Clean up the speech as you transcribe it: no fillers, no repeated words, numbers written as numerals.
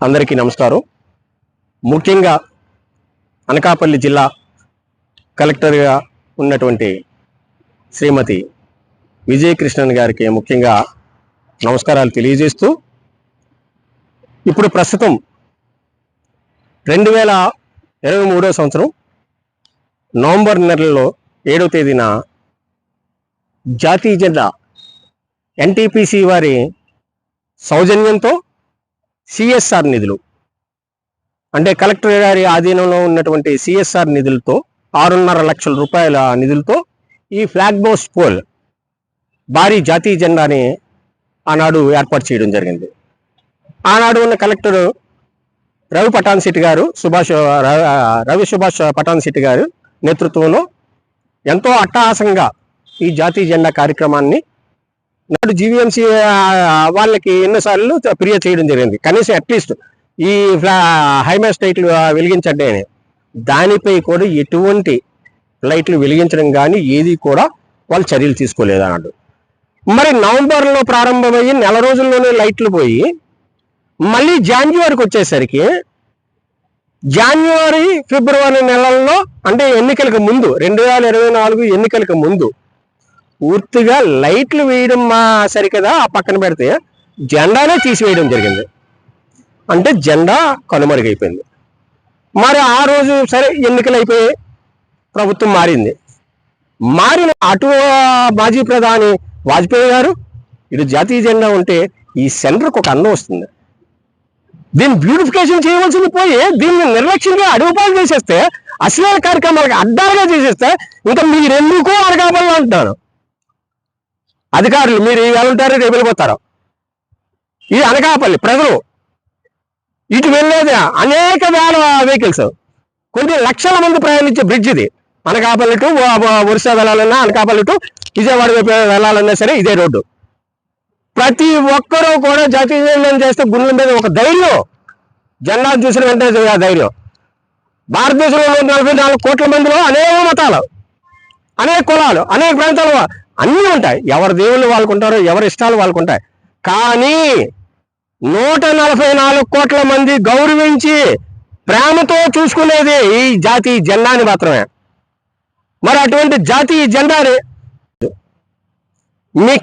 అందరికీ నమస్కారం. ముఖ్యంగా అనకాపల్లి జిల్లా కలెక్టర్గా ఉన్నటువంటి శ్రీమతి విజయకృష్ణన్ గారికి ముఖ్యంగా నమస్కారాలు తెలియజేస్తూ, ఇప్పుడు ప్రస్తుతం 2023 సంవత్సరం నవంబర్ నెలలో 7వ తేదీన జాతీయ జెండా ఎన్టీపీసీ వారి సౌజన్యంతో సిఎస్ఆర్ నిధులు అంటే కలెక్టర్ గారి ఆధీనంలో ఉన్నటువంటి సిఎస్ఆర్ నిధులతో 6.5 లక్షల రూపాయల నిధులతో ఈ ఫ్లాగ్ బోస్ట్ పోల్ భారీ జాతీయ జెండాని ఆనాడు ఏర్పాటు చేయడం జరిగింది. ఆనాడు ఉన్న కలెక్టర్ రవి సుభాష్ పటాన్ సిటీ గారు నేతృత్వంలో ఎంతో అట్టహాసంగా ఈ జాతీయ జెండా కార్యక్రమాన్ని నాడు జీవీఎంసీ వాళ్ళకి ఎన్నోసార్లు ఫిర్యాదు చేయడం జరిగింది. కనీసం అట్లీస్ట్ ఈ హైమాస్ట్ లైట్లు వెలిగించండి అని. దానిపై కూడా ఎటువంటి లైట్లు వెలిగించడం కానీ ఏది కూడా వాళ్ళు చర్యలు తీసుకోలేదు అన్నాడు. మరి నవంబర్లో ప్రారంభమయ్యి నెల రోజుల్లోనే లైట్లు పోయి మళ్ళీ జాన్యువరికి వచ్చేసరికి ఫిబ్రవరి నెలల్లో అంటే ఎన్నికలకు ముందు 2024 ఎన్నికలకు ముందు పూర్తిగా లైట్లు వేయడం సరికదా ఆ పక్కన పెడితే జెండానే తీసివేయడం జరిగింది. అంటే జెండా కనుమరుగైపోయింది. మరి ఆ రోజు సరే ఎన్నికలు అయిపోయి ప్రభుత్వం మారిన అటు మాజీ ప్రధాని వాజ్పేయి గారు ఇటు జాతీయ జెండా ఉంటే ఈ సెంటర్కి ఒక అందం వస్తుంది. దీన్ని బ్యూటిఫికేషన్ చేయవలసింది పోయి దీన్ని నిర్లక్ష్యంగా అడుగుపాలు చేసేస్తే, అశ్లీల కార్యక్రమాలకు అడ్డాలుగా చేసేస్తే ఇంకా మీరెందుకు అనకాపల్లి అంటున్నారు అధికారులు. మీరు వెళ్తారు, రేపు వెళ్ళిపోతారు. ఈ అనకాపల్లి ప్రజలు ఇటు వెళ్ళేది అనేక వేల వెహికల్స్, కొన్ని లక్షల మంది ప్రయాణించే బ్రిడ్జ్ ఇది. అనకాపల్లి టు ఒరిస్సా వెళ్ళాలన్నా, అనకాపల్లి టు విజయవాడ వెళ్ళాలన్నా సరే ఇదే రోడ్డు. ప్రతి ఒక్కరూ కూడా జాతీయ జెండా చేస్తే గుండెల మీద ఒక ధైర్యం, జెండా చూసిన వెంటనే ఆ ధైర్యం. భారతదేశంలో 44 కోట్ల మందిలో అనేక మతాలు, అనేక కులాలు, అనేక ప్రాంతాలు అన్నీ ఉంటాయి. ఎవరి దేవుళ్ళు వాళ్ళకు ఉంటారు, ఎవరి ఇష్టాలు వాళ్ళకు ఉంటాయి. కానీ 144 కోట్ల మంది గౌరవించి ప్రేమతో చూసుకునేది ఈ జాతీయ జెండాని మాత్రమే. మరి అటువంటి జాతీయ జెండాని మీ